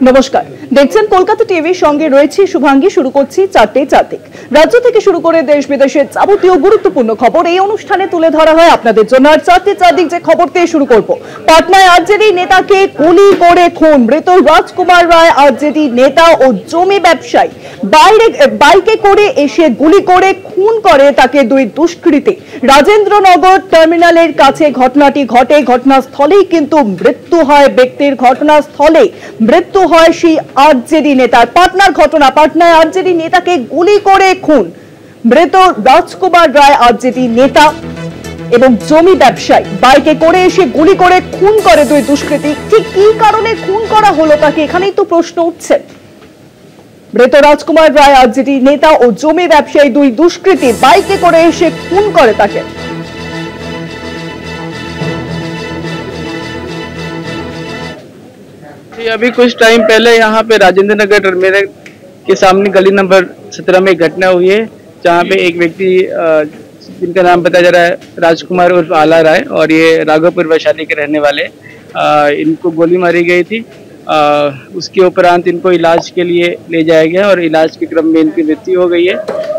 নমস্কার, দেখছেন কলকাতা টিভির সঙ্গে রয়েছে শুভাঙ্গী। শুরু করছি চারটে চারদিক। রাজ্য থেকে শুরু করে দেশ বিদেশের যাবতীয় গুরুত্বপূর্ণ খবর এই অনুষ্ঠানে তুলে ধরা হয় আপনাদের জন্য। আর চারটে চারদিক যে খবর দিয়ে শুরু করব, পাটনায় আরজেডি নেতাকে গুলি করে খুন। মৃত রাজকুমার রায় আরজেডি নেতা ও জমি ব্যবসায়ী। বাইকে করে এসে গুলি করে খুন করে তাকে দুই দুষ্কৃতী। রাজেন্দ্রনগর টার্মিনালের কাছে ঘটনাটি ঘটে। ঘটনাস্থলেই কিন্তু মৃত্যু হয় ব্যক্তির। ঘটনাস্থলে মৃত্যু হয় সেই আরজেডি নেতার। পাটনার ঘটনা, পাটনায় আরজেডি নেতাকে গুলি করে খুন। মৃত রাজকুমার রায় আরজেডি নেতা এবং জমি ব্যবসায়ী। বাইকে করে এসে গুলি করে খুন করে দুই দুষ্কৃতী। ঠিক কি কারণে খুন করা হলো তাকে, এখানেই তো প্রশ্ন উঠছে। মৃত রাজকুমার রায় আরজেডি নেতা ও জমি ব্যবসায়ী দুই দুষ্কৃতী বাইকে করে এসে খুন করে তাকে। अभी कुछ टाइम पहले यहाँ पे राजेंद्र नगर टर्मिनल के सामने गली नंबर 17 में एक घटना हुई है, जहाँ पे एक व्यक्ति जिनका नाम बताया जा रहा है राजकुमार उर्फ आला राय, और ये राघवपुर वैशाली के रहने वाले। इनको गोली मारी गई थी। उसके उपरांत इनको इलाज के लिए ले जाया गया और इलाज के क्रम में इनकी मृत्यु हो गई है।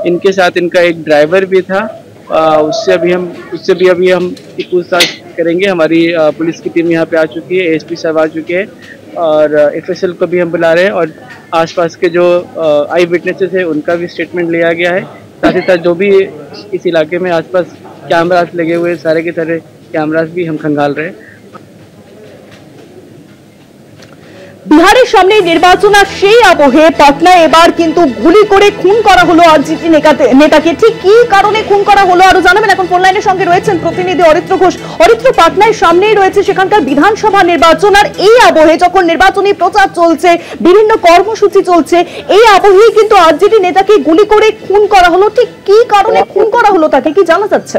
इनके साथ इनका एक ड्राइवर भी था। उससे भी अभी हम पूछताछ करेंगे। हमारी पुलिस की टीम यहाँ पे आ चुकी है, एसपी साहब आ चुके हैं और एफएसएल को भी हम बुला रहे हैं, और आसपास के जो आई विटनेसेस है उनका भी स्टेटमेंट लिया गया है। साथ ही साथ जो भी इस इलाके में आसपास कैमरास लगे हुए सारे के सारे कैमरास भी हम खंगाल रहे हैं। বিহারের সামনে নির্বাচন আর সেই আবহে পাটনায় এবার কিন্তু গুলি করে খুন করা হলো আরজেডি নেতাকে। ঠিক কি কারণে খুন করা হলো আরো জানাবেন। এখন ফোন লাইনের সঙ্গে রয়েছেন প্রতিনিধি অরিত্র ঘোষ। অরিত্র, পাটনায় সামনেই রয়েছে সেখানকার বিধানসভা নির্বাচন, আর এই আবহে যখন নির্বাচনী প্রচার চলছে, বিভিন্ন কর্মসূচি চলছে, এই আবহেই কিন্তু আরজেডি নেতাকে গুলি করে খুন করা হলো। ঠিক কি কারণে খুন করা হলো তাকে, কি জানা যাচ্ছে?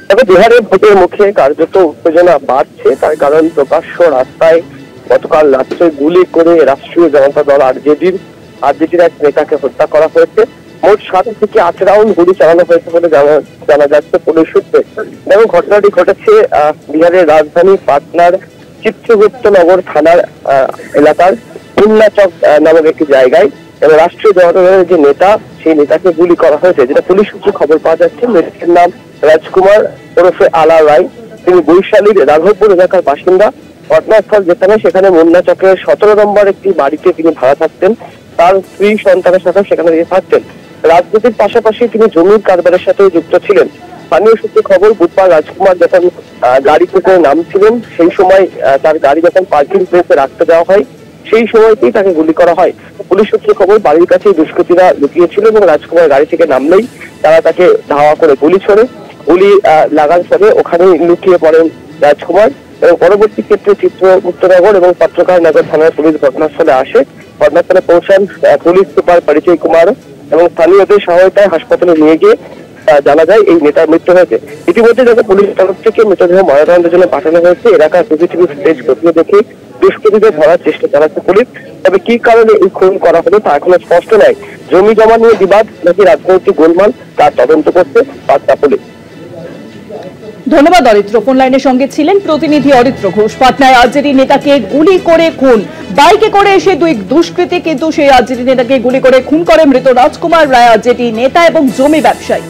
তবে বিহারের ভোটের মুখে কার্যত উত্তেজনা বাড়ছে। তার কারণ প্রকাশ্য রাস্তায় গতকাল রাত্রে গুলি করে রাষ্ট্রীয় জনতা দল আরজেডির এক নেতাকে হত্যা করা হয়েছে। মোট 7 থেকে 8 রাউন্ড গুলি চালানো হয়েছে বলে জানা যাচ্ছে পুলিশ সূত্রে। এবং ঘটনাটি ঘটেছে বিহারের রাজধানী পাটনার চিত্রগুপ্ত নগর থানার এলাকার মুন্নাচক নামক একটি জায়গায়। এবং রাষ্ট্রীয় জনতা দলের যে নেতা, সেই নেতাকে গুলি করা হয়েছে, যেটা পুলিশ সূত্রে খবর পাওয়া যাচ্ছে। মৃতের নাম রাজকুমার ওরফে আলা রায়। তিনি বৈশালীর রাঘবপুর এলাকার বাসিন্দা। ঘটনাস্থল যেখানে, সেখানে মুন্নাচকের 17 নম্বর একটি বাড়িতে তিনি ভাড়া থাকতেন। তার স্ত্রী সন্তানের সাথে সেখানে থাকতেন। রাজনীতির পাশাপাশি তিনি জমির কারবারের সাথে যুক্ত ছিলেন। স্থানীয় সূত্রে খবর, বুধবার রাজকুমার যখন গাড়ি থেকে নামছিলেন, সেই সময় তার গাড়ি যখন পার্কিং প্লেসে রাখতে দেওয়া হয়, সেই সময়তেই তাকে গুলি করা হয়। পুলিশ সূত্রে খবর, বাড়ির কাছে দুষ্কৃতীরা লুকিয়েছিল এবং রাজকুমার গাড়ি থেকে নামলেই তারা তাকে ধাওয়া করে গুলি ছোড়ে। গুলি লাগার ফলে ওখানেই লুকিয়ে পড়েন রাজকুমার। এবং পরবর্তী ক্ষেত্রে চিত্রগুপ্তনগর এবং পত্রকারনগর থানার পুলিশ ঘটনাস্থলে আসে। ঘটনাস্থলে পৌঁছান পুলিশ সুপার পরিচয় কুমার এবং স্থানীয়দের সহায়তায় হাসপাতালে নিয়ে গিয়ে জানা যায় এই নেতার মৃত্যু হয়েছে। ইতিমধ্যে যাতে পুলিশ তরফ থেকে মৃতদেহ ময়নাতদন্তের জন্য পাঠানো হয়েছে। এলাকার সিসিটিভি ফুটেজ খতিয়ে দেখে দুষ্কৃতীদের ধরার চেষ্টা চালাচ্ছে পুলিশ। তবে কি কারণে এই খুন করা হলো তা এখনো স্পষ্ট নয়। জমি জমা নিয়ে বিবাদ নাকি রাজনৈতিক গোলমাল, তার তদন্ত করছে পাটনা পুলিশ। ধন্যবাদ অরিত্র। ফোন লাইনের সঙ্গে ছিলেন প্রতিনিধি অরিত্র ঘোষ। পাটনায় আরজেডি নেতাকে গুলি করে খুন। বাইকে করে এসে দুই দুষ্কৃতী কিন্তু সেই আরজেডি নেতাকে গুলি করে খুন করে মৃত রাজকুমার রায় আরজেডি নেতা এবং জমি ব্যবসায়ী।